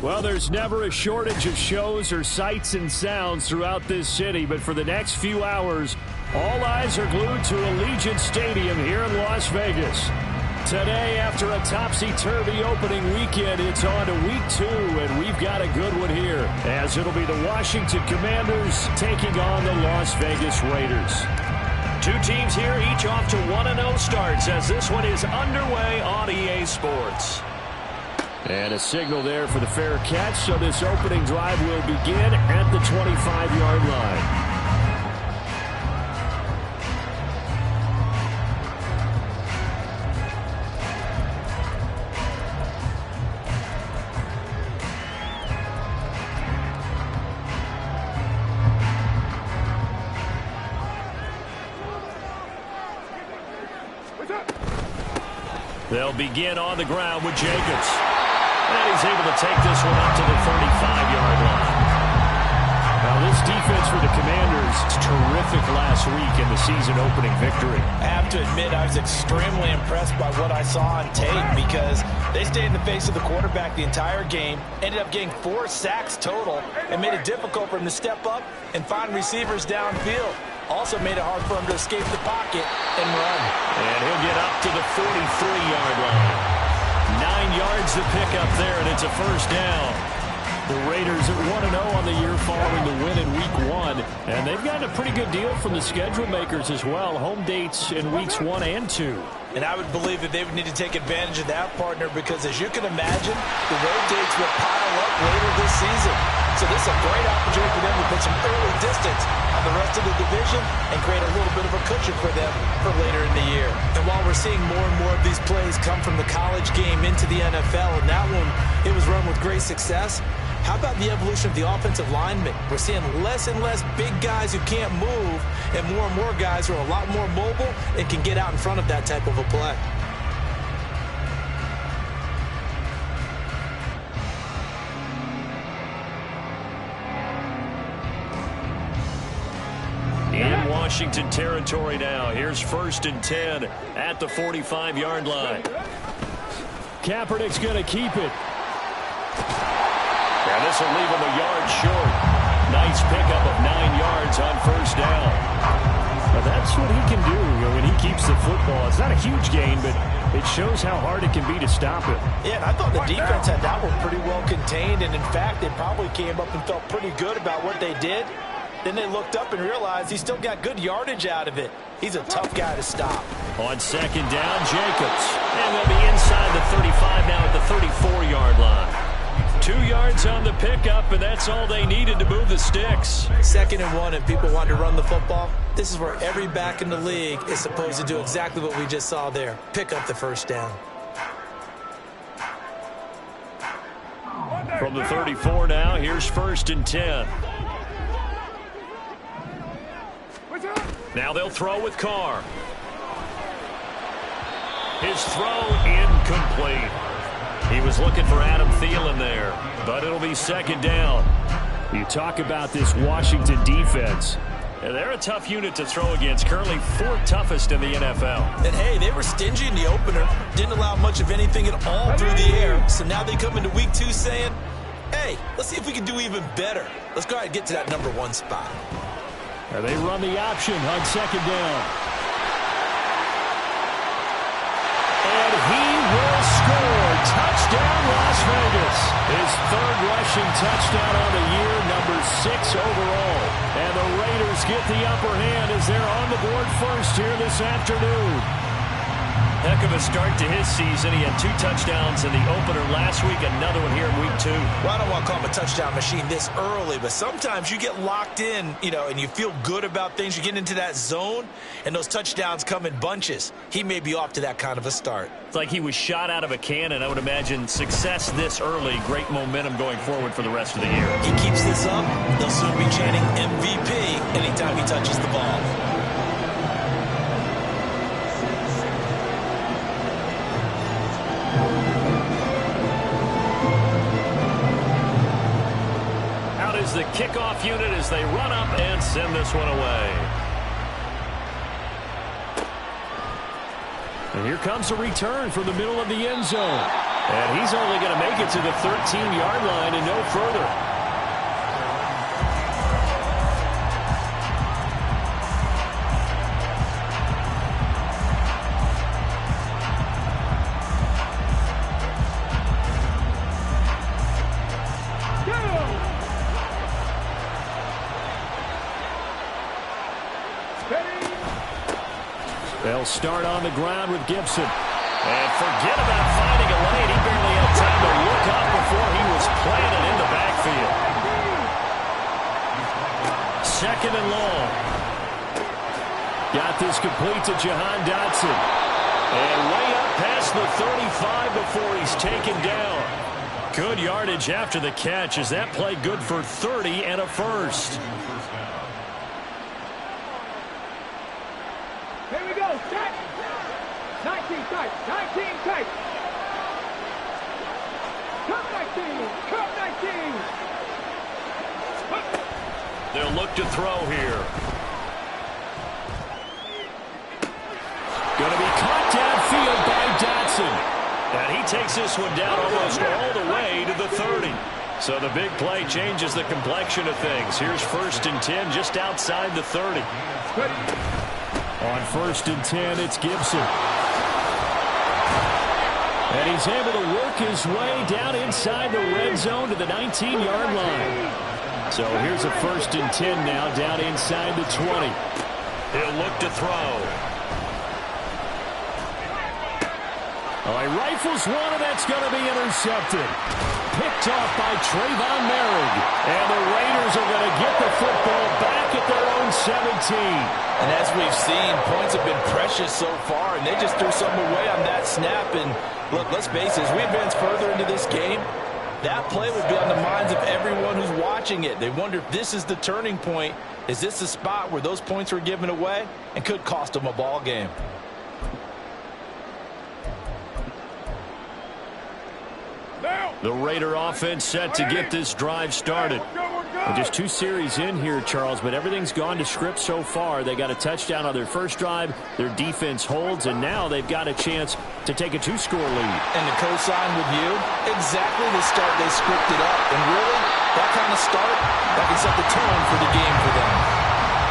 Well, there's never a shortage of shows or sights and sounds throughout this city, but for the next few hours, all eyes are glued to Allegiant Stadium here in Las Vegas. Today, after a topsy-turvy opening weekend, it's on to week 2, and we've got a good one here, as it'll be the Washington Commanders taking on the Las Vegas Raiders. Two teams here, each off to 1-0 starts, as this one is underway on EA Sports. And a signal there for the fair catch, so this opening drive will begin at the 25-yard line. They'll begin on the ground with Jacobs. And he's able to take this one up to the 35-yard line. Now, this defense for the Commanders is terrific last week in the season-opening victory. I have to admit, I was extremely impressed by what I saw on tape because they stayed in the face of the quarterback the entire game, ended up getting 4 sacks total, and made it difficult for him to step up and find receivers downfield. Also made it hard for him to escape the pocket and run. And he'll get up to the 43-yard line. 9 yards to pick up there, and it's a first down. The Raiders at 1-0 on the year following the win in Week 1. And they've gotten a pretty good deal from the schedule makers as well. Home dates in Weeks 1 and 2. And I would believe that they would need to take advantage of that, partner, because as you can imagine, the road dates will pile up later this season. So this is a great opportunity for them to put some early distance on the rest of the division and create a little bit of a cushion for them for later in the year. And while we're seeing more and more of these plays come from the college game into the NFL, and that one, it was run with great success, how about the evolution of the offensive linemen? We're seeing less and less big guys who can't move and more guys who are a lot more mobile and can get out in front of that type of a play. In Washington territory now. Here's 1st and 10 at the 45-yard line. Kaepernick's going to keep it. And this will leave him a yard short. Nice pickup of 9 yards on first down. But that's what he can do when he keeps the football. It's not a huge gain, but it shows how hard it can be to stop it. Yeah, and I thought the defense had that one pretty well contained, and in fact, they probably came up and felt pretty good about what they did. Then they looked up and realized he still got good yardage out of it. He's a tough guy to stop. On second down, Jacobs. And they'll be inside the 35 now at the 34-yard line. 2 yards on the pickup, and that's all they needed to move the sticks. 2nd and 1, and people want to run the football. This is where every back in the league is supposed to do exactly what we just saw there. Pick up the first down. From the 34 now, here's 1st and 10. Now they'll throw with Carr. His throw incomplete. He was looking for Adam Thielen there, but it'll be 2nd down. You talk about this Washington defense. They're a tough unit to throw against, currently 4th toughest in the NFL. And hey, they were stingy in the opener, didn't allow much of anything at all through the air. So now they come into week 2 saying, hey, let's see if we can do even better. Let's go ahead and get to that number 1 spot. They run the option on 2nd down. And he will score. Touchdown, Las Vegas. His 3rd rushing touchdown on the year, number 6 overall. And the Raiders get the upper hand as they're on the board first here this afternoon. Heck of a start to his season. He had 2 touchdowns in the opener last week, another one here in week 2. Well, I don't want to call him a touchdown machine this early, but sometimes you get locked in, and you feel good about things. You get into that zone, and those touchdowns come in bunches. He may be off to that kind of a start. It's like he was shot out of a cannon. I would imagine success this early, great momentum going forward for the rest of the year. He keeps this up, they'll soon be chanting MVP anytime he touches the ball. The kickoff unit as they run up and send this one away. And here comes a return from the middle of the end zone. And he's only going to make it to the 13-yard line and no further. They'll start on the ground with Gibson. And forget about finding a lane. He barely had time to look up before he was planted in the backfield. Second and long. Got this complete to Jahan Dotson. And way up past the 35 before he's taken down. Good yardage after the catch as that play good for 30 and a first. Here we go, set. 19 tight, 19 tight. Cut 19, cut 19. They'll look to throw here. Going to be caught downfield by Dotson. And he takes this one down almost all the way to the 30. So the big play changes the complexion of things. Here's 1st and 10 just outside the 30. On 1st and 10, it's Gibson. And he's able to work his way down inside the red zone to the 19-yard line. So here's a 1st and 10 now down inside the 20. He'll look to throw. Oh, he rifles one, and that's going to be intercepted. Picked off by Trayvon Merrick. And the Raiders are going to get the football back at their own 17. And as we've seen, points have been precious so far, and they just threw something away on that snap. And look, let's face it, as we advance further into this game, that play would be on the minds of everyone who's watching it. They wonder if this is the turning point. Is this the spot where those points were given away and could cost them a ball game? The Raider offense set to get this drive started. And just 2 series in here, Charles, but everything's gone to script so far. They got a touchdown on their first drive. Their defense holds, and now they've got a chance to take a 2-score lead. And to co-sign with you, exactly the start they scripted up. And really, that kind of start, that can set the tone for the game for them.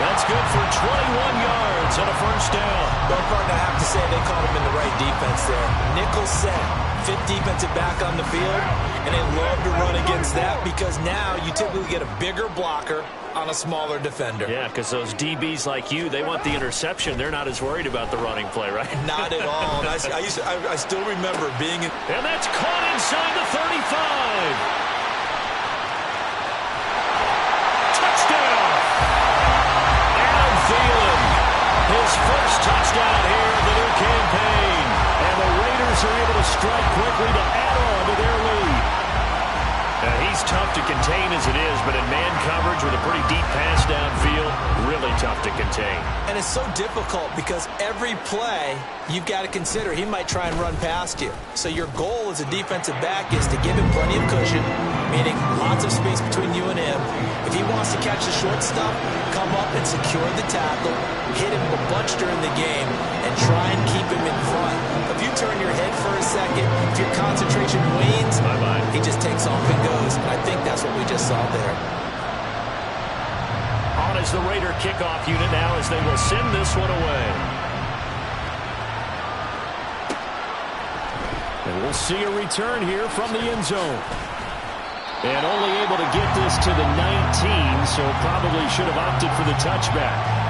That's good for 21 yards and a first down. Well, partner, I have to say they caught him in the right defense there. Nickel set. 5th defensive back on the field, and they love to run against that because now you typically get a bigger blocker on a smaller defender. Yeah, because those DBs like you, they want the interception. They're not as worried about the running play, right? Not at all. And I still remember being in... And that's caught inside the 35. Touchdown! Adam Thielen, his first touchdown here in the new campaign. And the Raiders are able to strike quickly to add on to their lead. He's tough to contain as it is, but in man coverage with a pretty deep pass downfield, really tough to contain. And it's so difficult because every play you've got to consider he might try and run past you. So your goal as a defensive back is to give him plenty of cushion, meaning lots of space between you and him. If he wants to catch the short stuff, come up and secure the tackle, hit him a bunch during the game, and try and keep him in front. If you turn your head for a second, if your concentration wanes, he just takes off and goes. And I think that's what we just saw there. On is the Raider kickoff unit now as they will send this one away. And we'll see a return here from the end zone. And only able to get this to the 19, so probably should have opted for the touchback.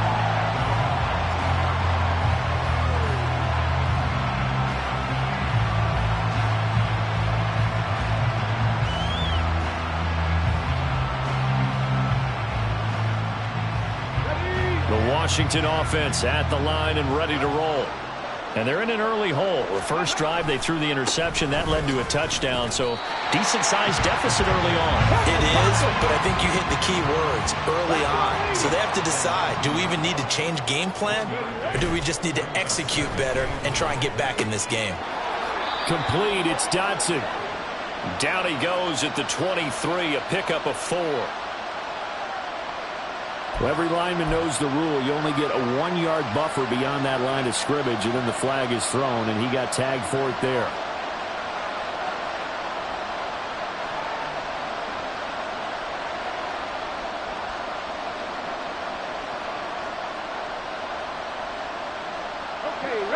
Washington offense at the line and ready to roll. And they're in an early hole. The first drive, they threw the interception. That led to a touchdown, so decent-sized deficit early on. It is, but I think you hit the key words, early on. So they have to decide, do we even need to change game plan, or do we just need to execute better and try and get back in this game? Complete, it's Dotson. Down he goes at the 23, a pickup of 4. Well, every lineman knows the rule. You only get a 1-yard buffer beyond that line of scrimmage, and then the flag is thrown, and he got tagged for it there.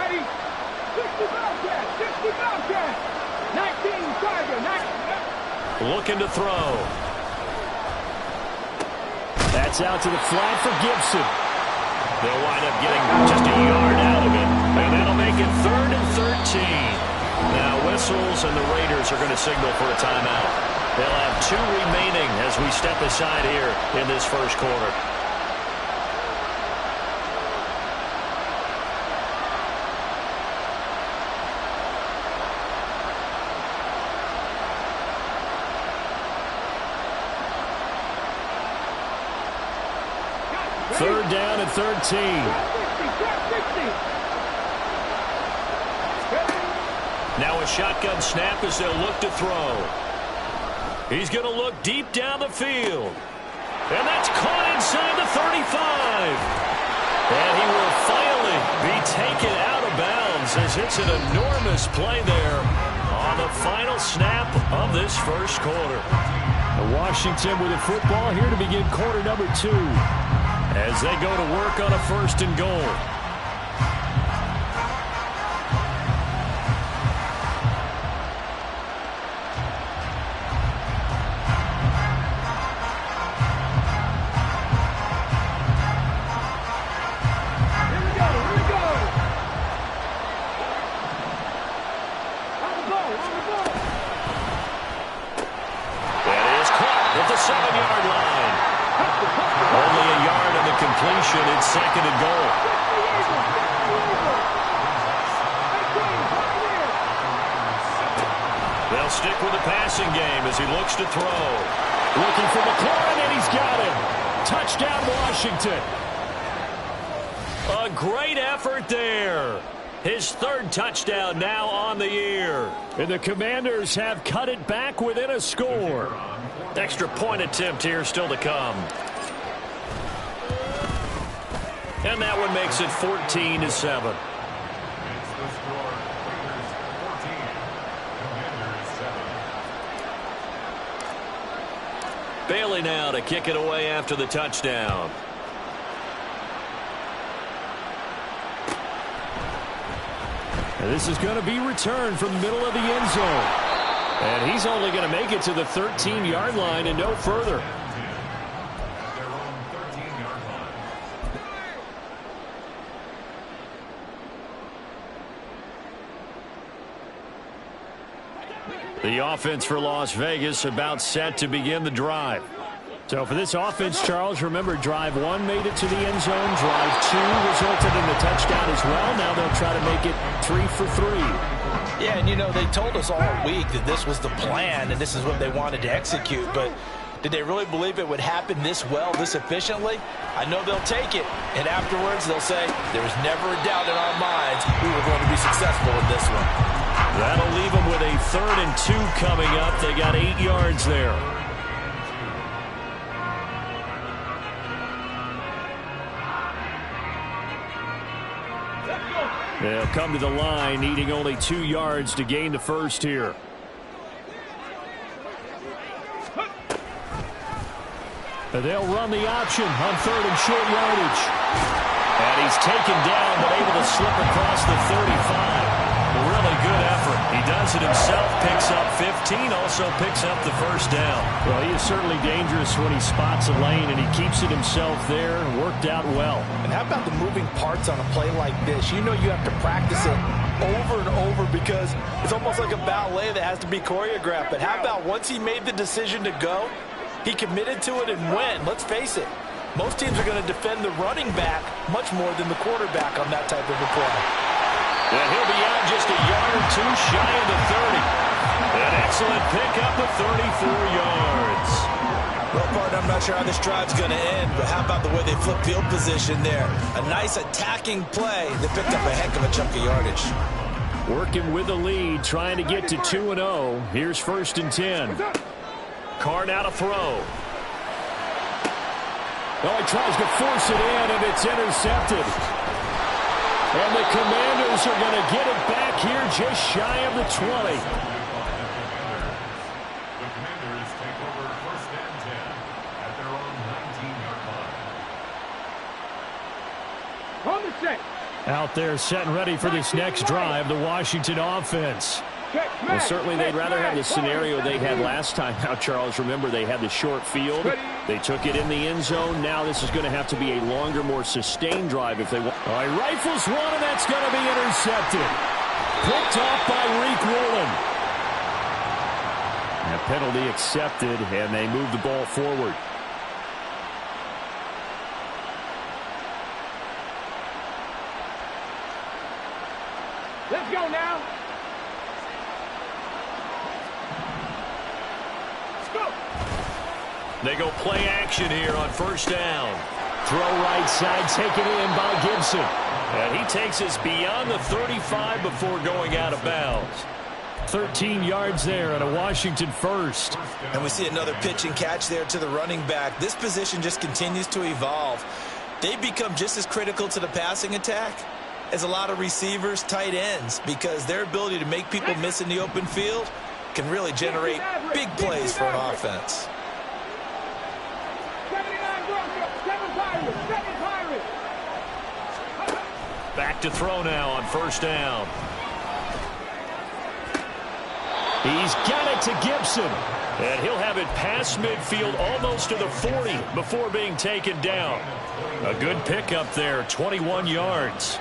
ready. 60 Bobcat, 60 Bobcat. 19 Tiger, 19. Looking to throw. That's out to the flat for Gibson. They'll wind up getting just a yard out of it. And that'll make it 3rd and 13. Now whistles and the Raiders are going to signal for a timeout. They'll have 2 remaining as we step aside here in this first quarter. Third down and 13. Now a shotgun snap as they'll look to throw. He's going to look deep down the field. And that's caught inside the 35. And he will finally be taken out of bounds as it's an enormous play there on the final snap of this first quarter. Washington with the football here to begin quarter number 2. As they go to work on a 1st and goal. Here we go. On the ball. That is caught at the 7-yard line. Only a yard on the completion. It's 2nd and goal. They'll stick with the passing game as he looks to throw. Looking for McLaurin, and he's got him. Touchdown, Washington. A great effort there. His 3rd touchdown now on the year. And the Commanders have cut it back within a score. Extra point attempt here still to come. And that one makes it 14-7. Bailey now to kick it away after the touchdown. And this is going to be returned from the middle of the end zone. And he's only going to make it to the 13-yard line and no further. The offense for Las Vegas about set to begin the drive. So for this offense, Charles, remember drive 1 made it to the end zone. Drive 2 resulted in a touchdown as well. Now they'll try to make it 3 for 3. Yeah, and you know, they told us all week that this was the plan and this is what they wanted to execute, but did they really believe it would happen this well, this efficiently? I know they'll take it, and afterwards they'll say, there was never a doubt in our minds we were going to be successful in this one. That'll leave them with a 3rd and 2 coming up. They got 8 yards there. They'll come to the line, needing only 2 yards to gain the first here. They'll run the option on 3rd and short yardage. And he's taken down, but able to slip across the 35. Really good effort. He does it himself, picks up 15, also picks up the first down. Well, he is certainly dangerous when he spots a lane, and he keeps it himself there. Worked out well. And how about the moving parts on a play like this? You know you have to practice it over and over because it's almost like a ballet that has to be choreographed. But how about once he made the decision to go, he committed to it and went. Let's face it, most teams are going to defend the running back much more than the quarterback on that type of a play. And he'll be out just a yard or 2 shy of the 30. An excellent pickup of 34 yards. Well, partner, I'm not sure how this drive's going to end, but how about the way they flip field position there? A nice attacking play that picked up a heck of a chunk of yardage. Working with the lead, trying to get to 2-0. Here's 1st and 10. Carr now to throw. Oh, he tries to force it in, and it's intercepted. And the Commanders are going to get it back here just shy of the 20. The Commanders take over 1st and 10 at their own 19-yard line. On the set. Out there set and ready for this next drive, the Washington offense. Well, certainly they'd rather have the scenario they had last time. Now, Charles, remember they had the short field. They took it in the end zone. Now this is going to have to be a longer, more sustained drive if they want. All right, rifles one, and that's going to be intercepted. Picked off by Reek Woolen. A penalty accepted, and they move the ball forward. Let's go now. They go play action here on first down. Throw right side, taken in by Gibson. And he takes us beyond the 35 before going out of bounds. 13 yards there and a Washington first. And we see another pitch and catch there to the running back. This position just continues to evolve. They become just as critical to the passing attack as a lot of receivers, tight ends, because their ability to make people miss in the open field can really generate big plays for an offense. Back to throw now on first down. He's got it to Gibson. And he'll have it past midfield almost to the 40 before being taken down. A good pickup there, 21 yards.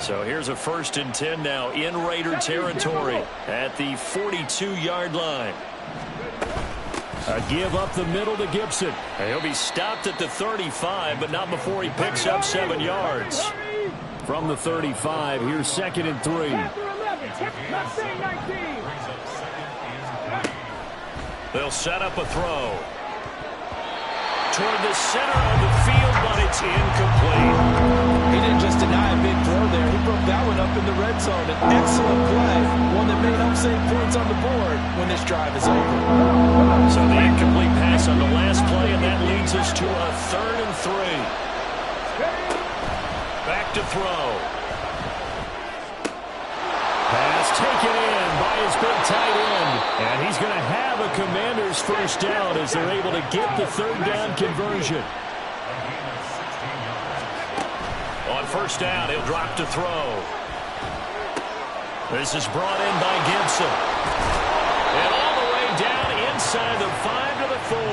So here's a 1st and 10 now in Raider territory at the 42-yard line. A give up the middle to Gibson. And he'll be stopped at the 35, but not before he picks up 7 yards. From the 35, here's 2nd and 3. They'll set up a throw. Toward the center of the field, but it's incomplete. He didn't just deny a big throw there. He broke that one up in the red zone. An excellent play. One that may help save points on the board when this drive is over. So the incomplete pass on the last play, and that leads us to a 3rd and 3. Back to throw. Pass taken in by his big tight end. And he's going to have a Commanders first down as they're able to get the 3rd down conversion. On first down, he'll drop to throw. This is brought in by Gibson. And all the way down inside the 5 to the 4.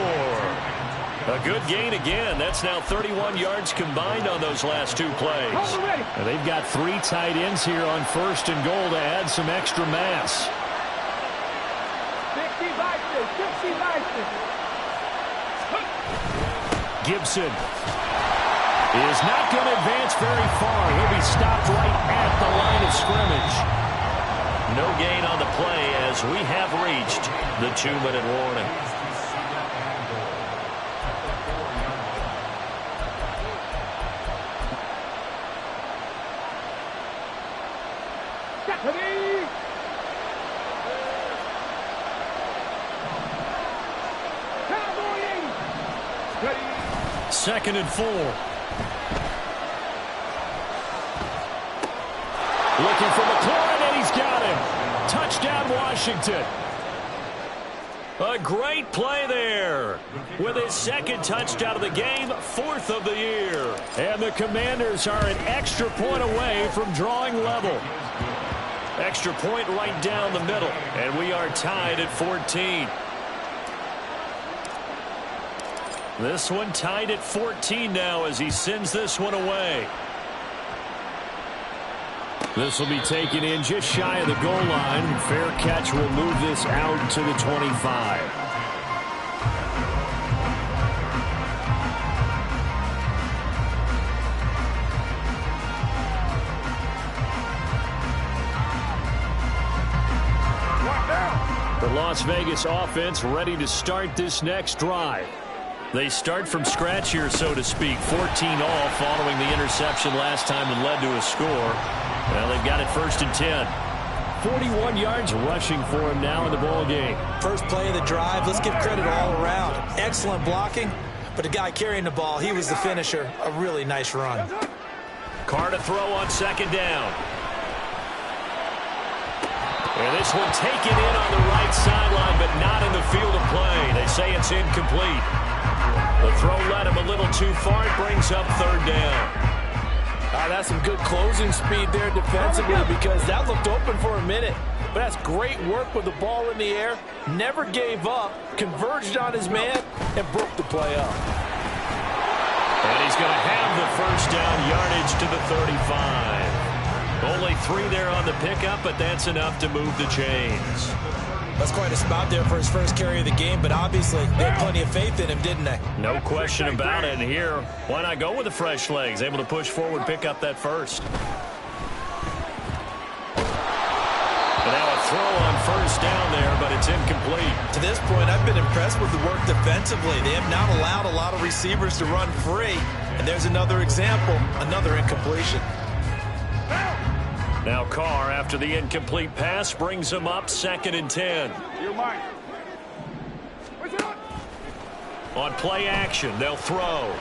A good gain again. That's now 31 yards combined on those last 2 plays. And they've got 3 tight ends here on 1st and goal to add some extra mass. 60 Gibson is not going to advance very far. He'll be stopped right at the line of scrimmage. No gain on the play as we have reached the 2-minute warning. Second and 4. Looking for McLaurin, and he's got him. Touchdown, Washington. A great play there. With his 2nd touchdown of the game, 4th of the year. And the Commanders are an extra point away from drawing level. Extra point right down the middle. And we are tied at 14. This one tied at 14 now as he sends this one away. This will be taken in just shy of the goal line. Fair catch will move this out to the 25. The Las Vegas offense ready to start this next drive. They start from scratch here, so to speak. 14 all following the interception last time that led to a score. Well, they've got it 1st and 10. 41 yards rushing for him now in the ball game. First play of the drive. Let's give credit all around. Excellent blocking, but the guy carrying the ball, he was the finisher. A really nice run. Carr to throw on 2nd down. And this one taken in on the right sideline, but not in the field of play. They say it's incomplete. The throw led him a little too far. It brings up 3rd down. That's some good closing speed there defensively because that looked open for a minute. But that's great work with the ball in the air. Never gave up, converged on his man, and broke the play up. And he's going to have the first down yardage to the 35. Only 3 there on the pickup, but that's enough to move the chains. That's quite a spot there for his first carry of the game, but obviously they had plenty of faith in him, didn't they? No question about it. And here, why not go with the fresh legs? Able to push forward, pick up that first. And now a throw on first down there, but it's incomplete. To this point, I've been impressed with the work defensively. They have not allowed a lot of receivers to run free. And there's another example, another incompletion. Now Carr, after the incomplete pass, brings him up 2nd and 10. You're mine. On play action, they'll throw.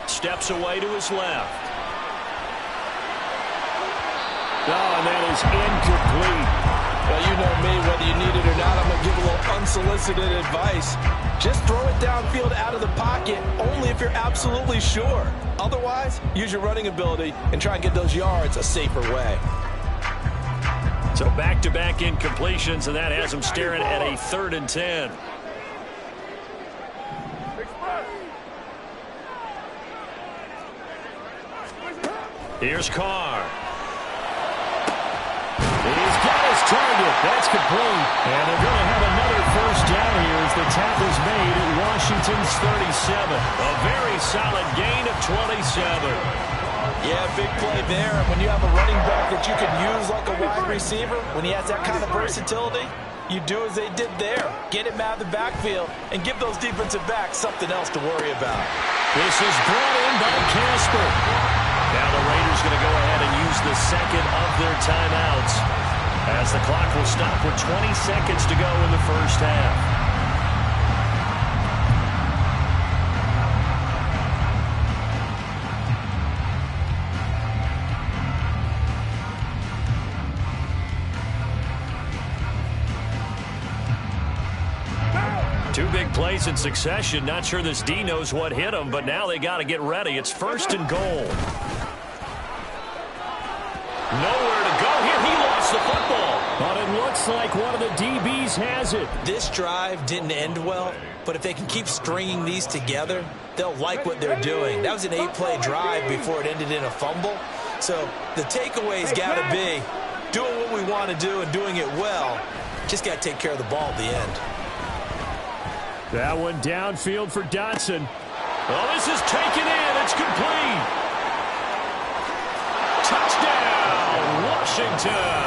Steps away to his left. Oh, and that is incomplete. Well, you know me, whether you need it or not, I'm going to give a little unsolicited advice. Just throw it downfield out of the pocket, only if you're absolutely sure. Otherwise, use your running ability and try and get those yards a safer way. So back-to-back incompletions, and that has him staring at a 3rd and 10. Here's Carr. He's got his target. That's complete. And they're going to have another first down here as the tackle's made at Washington's 37. A very solid gain of 27. Yeah, big play there. When you have a running back that you can use like a wide receiver, when he has that kind of versatility, you do as they did there. Get him out of the backfield and give those defensive backs something else to worry about. This is brought in by Casper. Now the Raiders going to go ahead and use the second of their timeouts as the clock will stop with 20 seconds to go in the first half. Two big plays in succession. Not sure this D knows what hit him, but now they got to get ready. It's 1st and goal. Nowhere to go here. He lost the football. But it looks like one of the DBs has it. This drive didn't end well, but if they can keep stringing these together, they'll like what they're doing. That was an 8-play drive before it ended in a fumble. So the takeaway's got to be doing what we want to do and doing it well. Just got to take care of the ball at the end. That one downfield for Dotson. Oh, this is taken in. It's complete. Touchdown, Washington.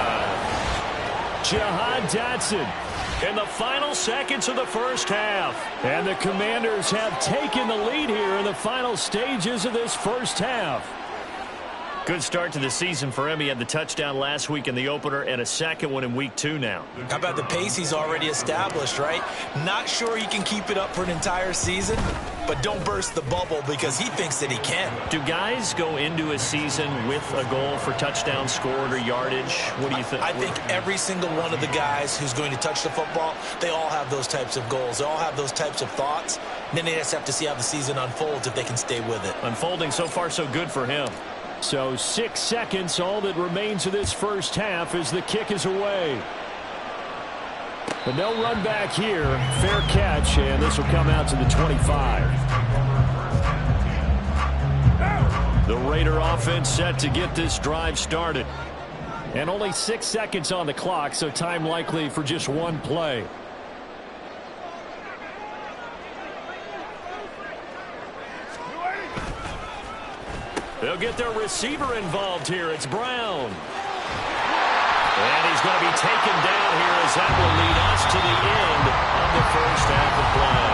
Jahan Dotson in the final seconds of the first half. And the Commanders have taken the lead here in the final stages of this first half. Good start to the season for him. He had the touchdown last week in the opener and a second one in week 2 now. How about the pace he's already established, right? Not sure he can keep it up for an entire season, but don't burst the bubble because he thinks that he can. Do guys go into a season with a goal for touchdown scored or yardage? What do you think? I think every single one of the guys who's going to touch the football, they all have those types of goals. They all have those types of thoughts. And then they just have to see how the season unfolds if they can stay with it. Unfolding so far so good for him. So 6 seconds, all that remains of this first half as the kick is away. But no run back here. Fair catch, and this will come out to the 25. The Raider offense set to get this drive started. And only 6 seconds on the clock, so time likely for just one play. They'll get their receiver involved here. It's Brown. And he's going to be taken down here as that will lead us to the end of the first half of play.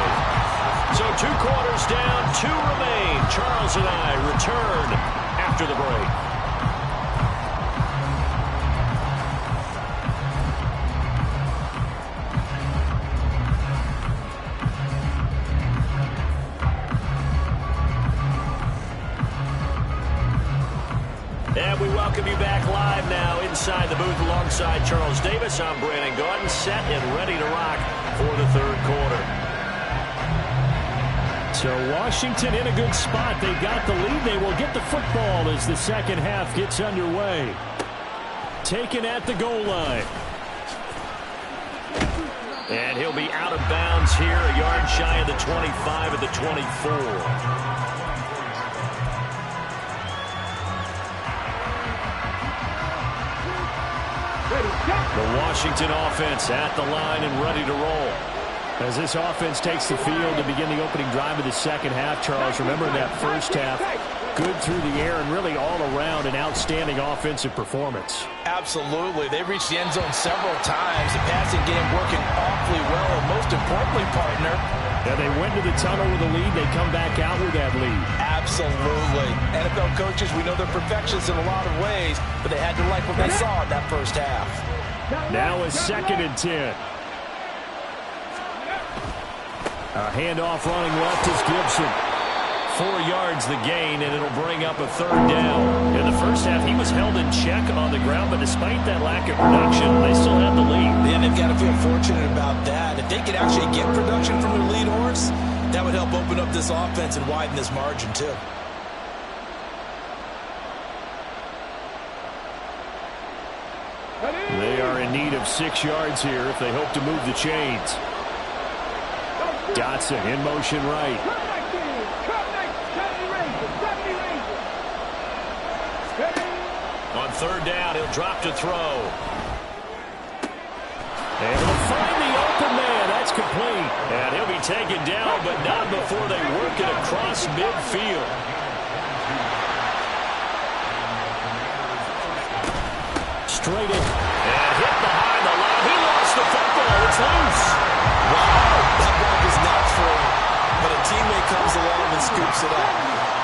So 2 quarters down, 2 remain. Charles and I return after the break. And we welcome you back live now inside the booth alongside Charles Davis. I'm Brandon Gordon, set and ready to rock for the third quarter. So Washington in a good spot. They've got the lead. They will get the football as the second half gets underway. Taken at the goal line. And he'll be out of bounds here, a yard shy of the 25 at the 24. The Washington offense at the line and ready to roll. As this offense takes the field to begin the opening drive of the second half, Charles, remember that first half, good through the air and really all around an outstanding offensive performance. Absolutely. They reached the end zone several times. The passing game working awfully well, and most importantly, partner, yeah, they went to the tunnel with a lead. They come back out with that lead. Absolutely. NFL coaches, we know they're perfectionists in a lot of ways, but they had to like what they saw in that first half. Now a 2nd and 10. A handoff running left is Gibson. 4 yards the gain, and it'll bring up a 3rd down. In the first half, he was held in check on the ground, but despite that lack of production, they still had the lead. And they've got to feel fortunate about that. If they could actually get production from their lead horse, that would help open up this offense and widen this margin, too. They are in need of 6 yards here if they hope to move the chains. Dotson in motion right. On 3rd down, he'll drop to throw. And he'll find the open man. That's complete. And he'll be taken down, but not before they work it across midfield. Straight in. And hit behind the line. He lost the football. It's loose. Wow, that ball was not for him, but a teammate comes along and scoops it up.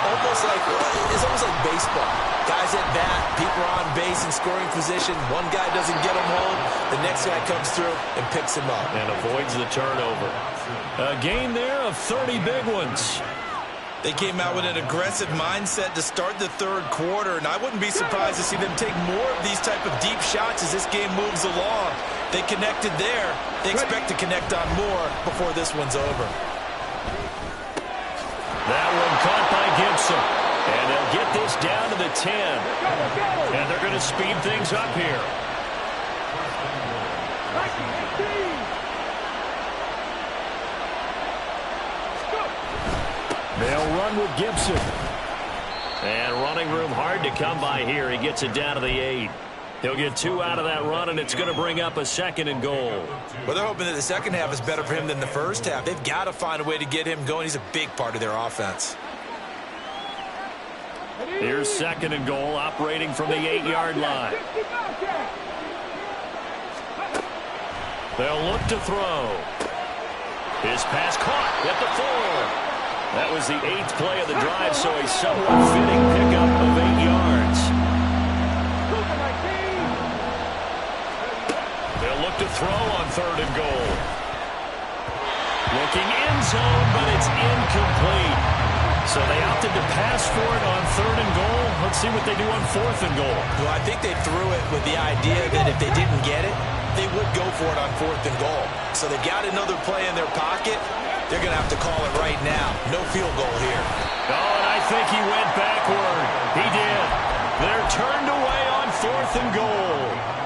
It's almost like baseball. Guys at bat, people are on base in scoring position. One guy doesn't get him home, the next guy comes through and picks him up. And avoids the turnover. A gain there of 30 big ones. They came out with an aggressive mindset to start the 3rd quarter, and I wouldn't be surprised to see them take more of these type of deep shots as this game moves along. They connected there. They expect to connect on more before this one's over. That one caught by Gibson. And they'll get this down to the 10. And they're going to speed things up here. They'll run with Gibson. And running room hard to come by here. He gets it down to the 8. He'll get 2 out of that run, and it's going to bring up a 2nd and goal. Well, they're hoping that the second half is better for him than the first half. They've got to find a way to get him going. He's a big part of their offense. Here's 2nd and goal, operating from the 8-yard line. They'll look to throw. His pass caught at the 4. That was the 8th play of the drive, so a somewhat fitting pickup of 8 yards. They'll look to throw on 3rd and goal. Looking end zone, but it's incomplete. So they opted to pass for it on 3rd and goal. Let's see what they do on 4th and goal. Well, I think they threw it with the idea that if they didn't get it, they would go for it on 4th and goal. So they've got another play in their pocket. They're going to have to call it right now. No field goal here. Oh, and I think he went backward. He did. They're turned away on 4th and goal.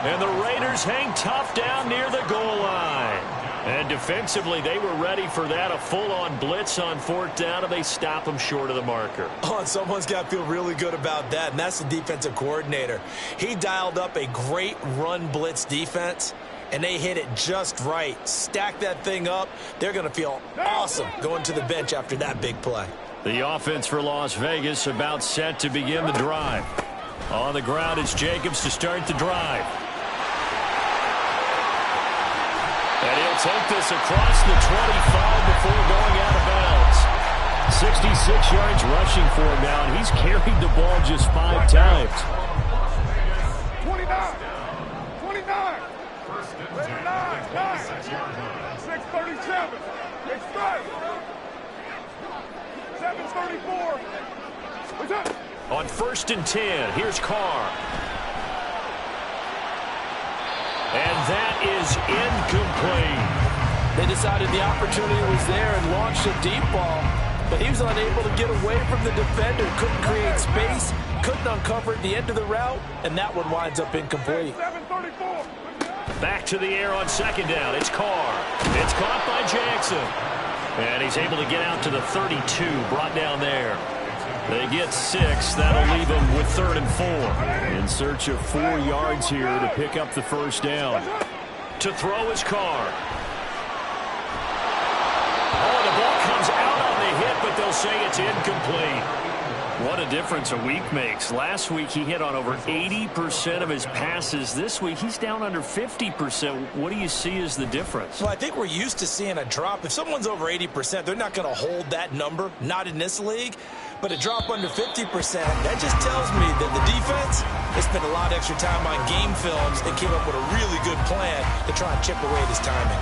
And the Raiders hang tough down near the goal line. And defensively, they were ready for that. A full-on blitz on 4th down, and they stop them short of the marker. Oh, and someone's got to feel really good about that, and that's the defensive coordinator. He dialed up a great run blitz defense, and they hit it just right. Stack that thing up. They're going to feel awesome going to the bench after that big play. The offense for Las Vegas about set to begin the drive. On the ground, it's Jacobs to start the drive. And he'll take this across the 25 before going out of bounds. 66 yards rushing for him now, and he's carried the ball just 5 times. 29. 29. 9. 637. It's straight. 734. What's up? On 1st and 10, here's Carr. And that is incomplete. They decided the opportunity was there and launched a deep ball, but he was unable to get away from the defender, couldn't create space, couldn't uncover at the end of the route, and that one winds up incomplete. Back to the air on second down. It's Carr. It's caught by Jackson. And he's able to get out to the 32, brought down there. They get 6. That'll leave them with 3rd and 4. In search of 4 yards here to pick up the first down. To throw is Carr. Oh, the ball comes out on the hit, but they'll say it's incomplete. What a difference a week makes. Last week he hit on over 80% of his passes. This week he's down under 50%. What do you see as the difference? Well, I think we're used to seeing a drop. If someone's over 80%, they're not going to hold that number, not in this league. But a drop under 50%, that just tells me that the defense has spent a lot of extra time on game films and came up with a really good plan to try and chip away at his timing.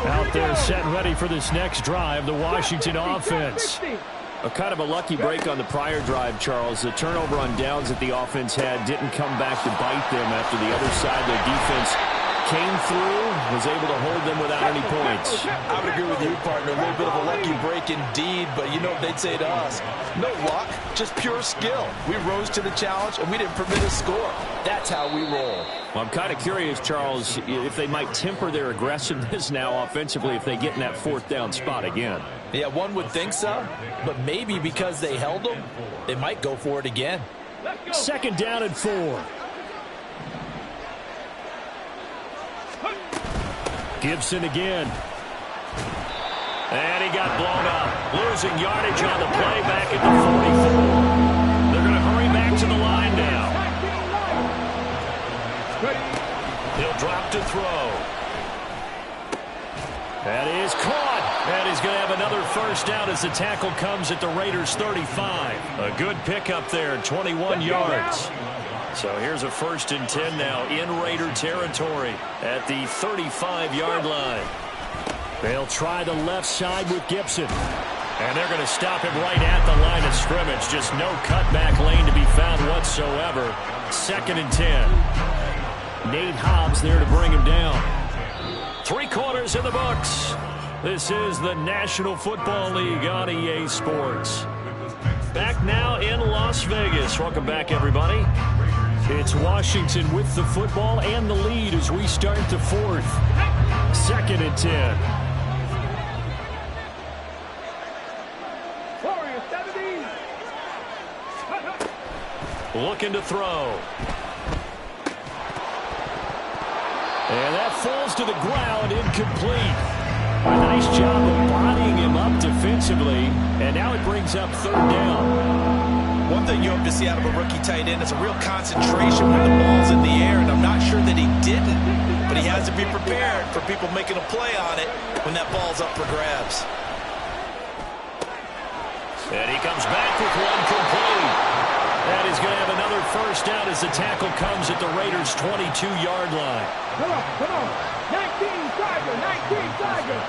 Out there set and ready for this next drive, the Washington offense. A kind of a lucky break on the prior drive, Charles. The turnover on downs that the offense had didn't come back to bite them after the other side. Their defense came through, was able to hold them without any points. I would agree with you, partner. A little bit of a lucky break indeed, but you know what they'd say to us? No luck, just pure skill. We rose to the challenge, and we didn't permit a score. That's how we roll. Well, I'm kind of curious, Charles, if they might temper their aggressiveness now offensively if they get in that 4th down spot again. Yeah, one would think so, but maybe because they held them, they might go for it again. 2nd down and 4. Gibson again. And he got blown up. Losing yardage on the play back at the 44. They're going to hurry back to the line now. He'll drop to throw. That is caught. And he's going to have another first down as the tackle comes at the Raiders' 35. A good pickup there, 21 yards. So here's a 1st and 10 now in Raider territory at the 35-yard line. They'll try the left side with Gibson. And they're going to stop him right at the line of scrimmage. Just no cutback lane to be found whatsoever. 2nd and 10. Nate Hobbs there to bring him down. 3 quarters in the books. This is the National Football League on EA Sports. Back now in Las Vegas. Welcome back, everybody. It's Washington with the football and the lead as we start the 4th. 2nd and 10. Looking to throw. And that falls to the ground, incomplete. A nice job of bodying him up defensively, and now it brings up 3rd down. One thing you hope to see out of a rookie tight end is a real concentration when the ball's in the air, and I'm not sure that he didn't, but he has to be prepared for people making a play on it when that ball's up for grabs. And he comes back with one complete. And he's going to have another first down as the tackle comes at the Raiders' 22-yard line. Come on. 19 Tiger.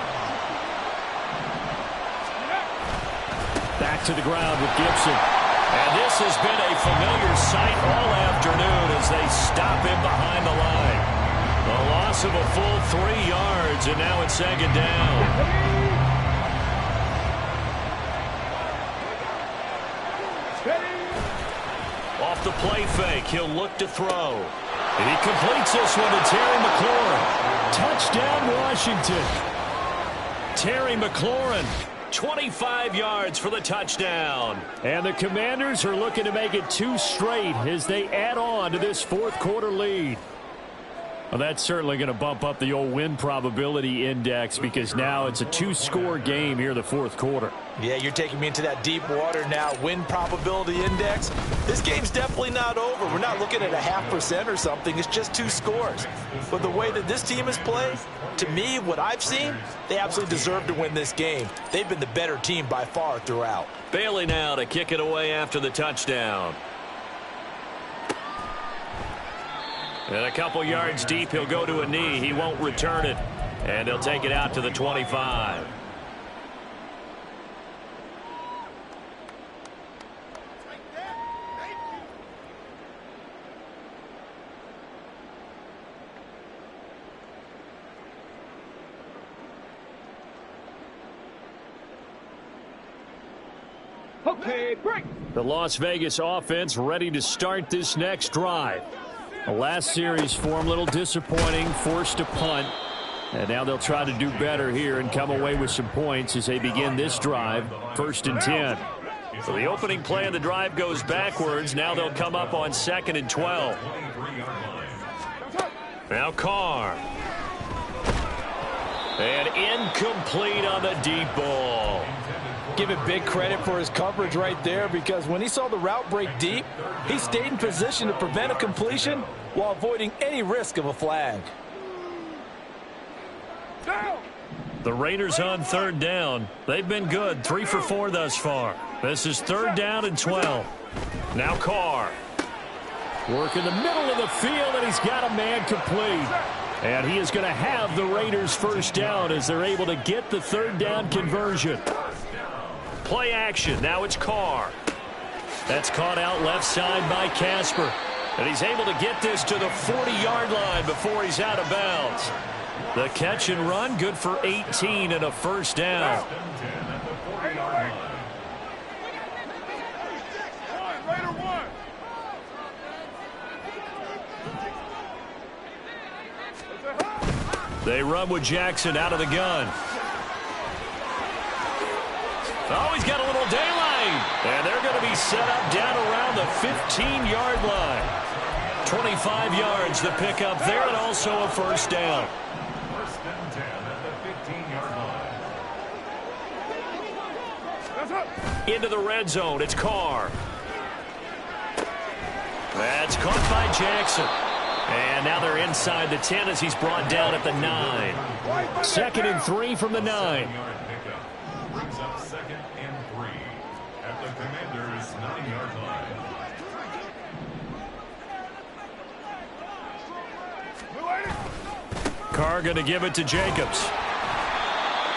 Back to the ground with Gibson. And this has been a familiar sight all afternoon as they stop him behind the line. A loss of a full 3 yards, and now it's 2nd down. Off the play fake, he'll look to throw. And he completes this one to Terry McLaurin. Touchdown, Washington. Terry McLaurin, 25 yards for the touchdown. And the Commanders are looking to make it 2 straight as they add on to this 4th quarter lead. Well, that's certainly going to bump up the old win probability index because now it's a 2-score game here in the 4th quarter. Yeah, you're taking me into that deep water now. Win probability index. This game's definitely not over. We're not looking at a 0.5% or something. It's just 2 scores. But the way that this team has played, to me, what I've seen, they absolutely deserve to win this game. They've been the better team by far throughout. Bailey now to kick it away after the touchdown. And a couple yards deep, he'll go to a knee. He won't return it. And he'll take it out to the 25. Okay, break. The Las Vegas offense ready to start this next drive. The last series for them, a little disappointing, forced a punt. And now they'll try to do better here and come away with some points as they begin this drive, 1st and 10. So the opening play of the drive goes backwards. Now they'll come up on 2nd and 12. Now Carr. And incomplete on the deep ball. Give it big credit for his coverage right there, because when he saw the route break deep, he stayed in position to prevent a completion while avoiding any risk of a flag. The Raiders on 3rd down. They've been good, 3 for 4 thus far. This is 3rd down and 12. Now Carr. Work in the middle of the field, and he's got a man complete. And he is going to have the Raiders 1st down as they're able to get the 3rd down conversion. Play action. Now it's Carr. That's caught out left side by Casper. And he's able to get this to the 40-yard line before he's out of bounds. The catch and run, good for 18 and a 1st down. They run with Jackson out of the gun. Oh, he's got a little daylight. And they're going to be set up down around the 15-yard line. 25 yards the pickup there, and also a 1st down. 1st and 10 at the 15-yard line. Into the red zone, it's Carr. That's caught by Jackson. And now they're inside the 10 as he's brought down at the 9. 2nd and 3 from the 9. Brings up 2nd and 3 at the Commanders' 9-yard line. Carr going to give it to Jacobs.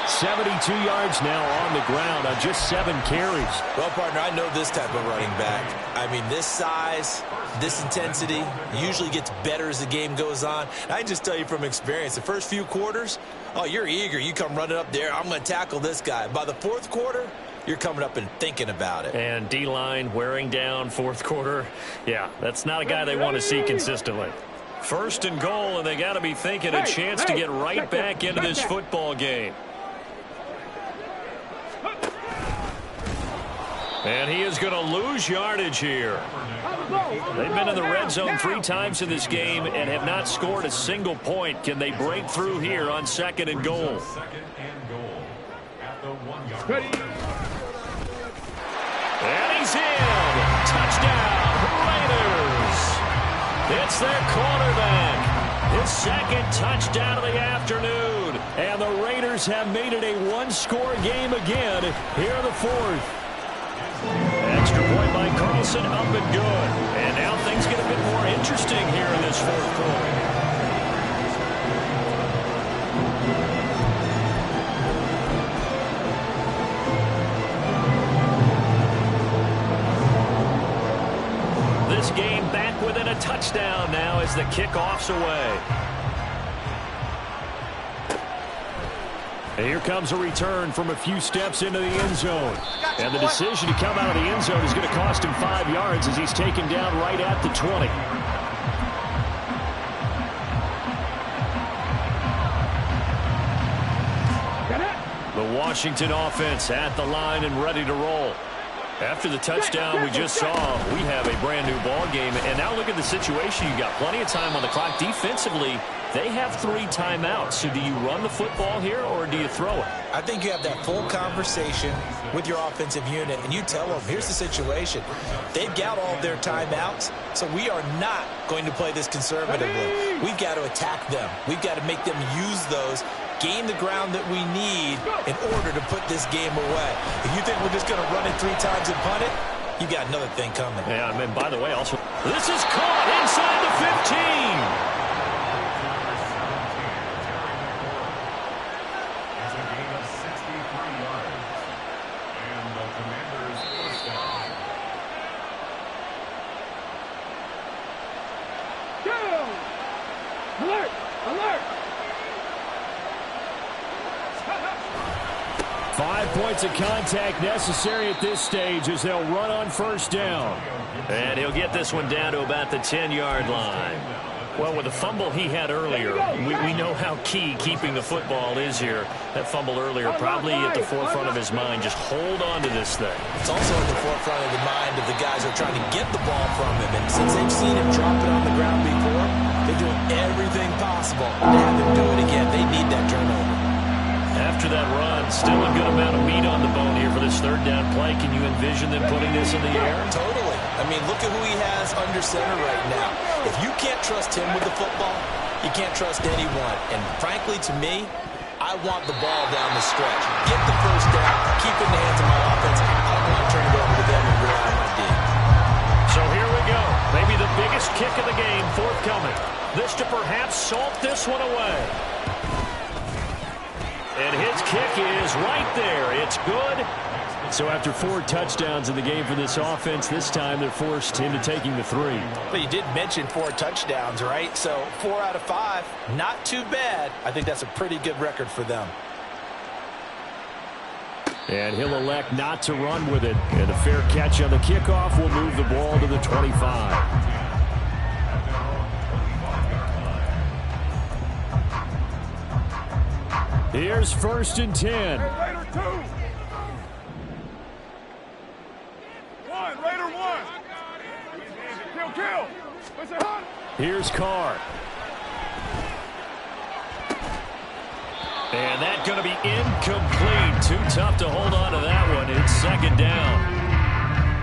72 yards now on the ground on just 7 carries. Well, partner, I know this type of running back. I mean, this size, this intensity usually gets better as the game goes on. And I can just tell you from experience, the first few quarters, oh, you're eager. You come running up there, I'm going to tackle this guy. By the 4th quarter, you're coming up and thinking about it. And D-line wearing down 4th quarter. Yeah, that's not a guy they want to see consistently. 1st and goal, and they got to be thinking a chance to get right back into this football game. And he is going to lose yardage here. They've been in the red zone 3 times in this game and have not scored a single point. Can they break through here on 2nd and goal? 2nd and goal at the 1-yard line. And he's in. Touchdown, Raiders. It's their quarterback. His 2nd touchdown of the afternoon. And the Raiders have made it a 1-score game again here in the 4th. Extra point by Carlson, up and good. And now things get a bit more interesting here in this 4th quarter. This game back within a touchdown now as the kickoff's away. And here comes a return from a few steps into the end zone. And the decision to come out of the end zone is going to cost him 5 yards as he's taken down right at the 20. The Washington offense at the line and ready to roll. After the touchdown we just saw, we have a brand new ball game. And now look at the situation. You got plenty of time on the clock. Defensively, they have 3 timeouts. So do you run the football here or do you throw it? I think you have that full conversation with your offensive unit, and you tell them, here's the situation. They've got all of their timeouts, so we are not going to play this conservatively. We've got to attack them. We've got to make them use those, gain the ground that we need in order to put this game away. If you think we're just going to run it 3 times and punt it, you got another thing coming. Yeah, I mean, by the way, also, this is caught inside the 15. It's a gain of 63 yards. And the Commanders' 1st down. Go! Alert! Alert! 5 points of contact necessary at this stage as they'll run on first down. And he'll get this one down to about the 10-yard line. Well, with the fumble he had earlier, we know how key keeping the football is here. That fumble earlier probably at the forefront of his mind. Just hold on to this thing. It's also at the forefront of the mind of the guys who are trying to get the ball from him. And since they've seen him drop it on the ground before, they're doing everything possible to have him do it again. They need that turnover. After that run, still a good amount of meat on the bone here for this third down play. Can you envision them putting this in the air? Totally. I mean, look at who he has under center right now. If you can't trust him with the football, you can't trust anyone. And frankly, to me, I want the ball down the stretch. Get the first down, keep it in the hands of my offense. I don't want to turn it over to them and rely on my D. So here we go. Maybe the biggest kick of the game forthcoming. This to perhaps salt this one away. And his kick is right there. It's good. So after 4 touchdowns in the game for this offense, this time they're forced into taking the 3. But you did mention 4 touchdowns, right? So 4 out of 5, not too bad. I think that's a pretty good record for them. And he'll elect not to run with it. And a fair catch on the kickoff will move the ball to the 25. Here's 1st and 10. Raider 2. 1, Raider 1. Kill. Listen, hunt. Here's Carr. And that's going to be incomplete. Too tough to hold on to that one. It's 2nd down.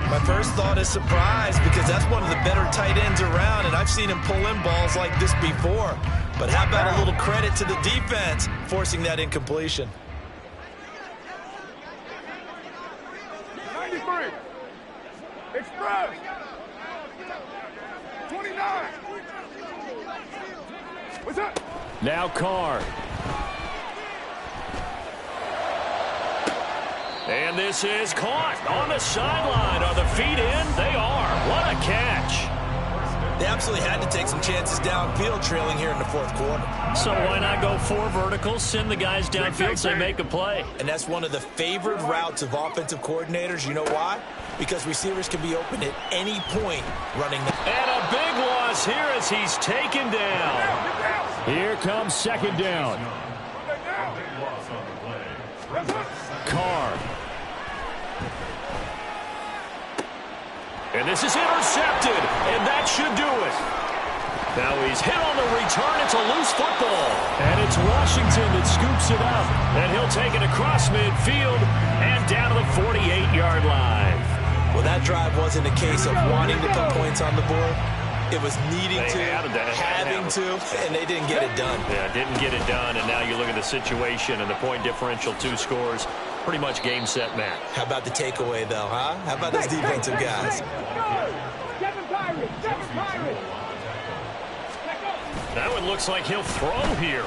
My first thought is surprise because that's one of the better tight ends around, and I've seen him pull in balls like this before. But how about a little credit to the defense forcing that incompletion? 93. Express. 29. What's up? Now Carr. And this is caught on the sideline. Are the feet in? They are. What a catch. They absolutely had to take some chances downfield trailing here in the 4th quarter. So why not go 4 verticals, send the guys downfield, say make a play? And that's one of the favored routes of offensive coordinators. You know why? Because receivers can be open at any point running the... And a big loss here as he's taken down. Here comes 2nd down. Carr. And this is intercepted, and that should do it. Now he's hit on the return. It's a loose football. And it's Washington that scoops it up. And he'll take it across midfield and down to the 48-yard line. Well, that drive wasn't a case of wanting to put points on the board. It was needing to, having to, and they didn't get it done. Yeah, didn't get it done, and now you look at the situation and the point differential, 2 scores. Pretty much game, set, match. How about the takeaway, though, huh? How about those defensive guys? That one looks like he'll throw here.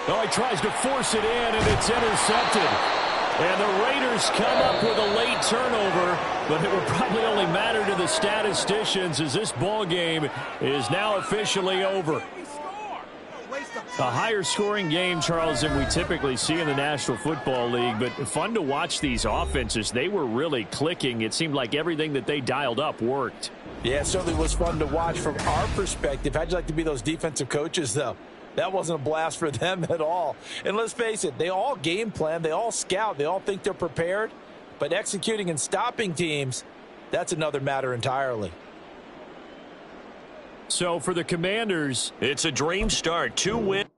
Oh, he tries to force it in, and it's intercepted. And the Raiders come up with a late turnover, but it will probably only matter to the statisticians as this ball game is now officially over. A higher-scoring game, Charles, than we typically see in the National Football League, but fun to watch these offenses. They were really clicking. It seemed like everything that they dialed up worked. Yeah, it certainly was fun to watch from our perspective. How'd you like to be those defensive coaches, though? That wasn't a blast for them at all. And let's face it, they all game plan, they all scout, they all think they're prepared. But executing and stopping teams, that's another matter entirely. So for the Commanders, it's a dream start. 2 wins.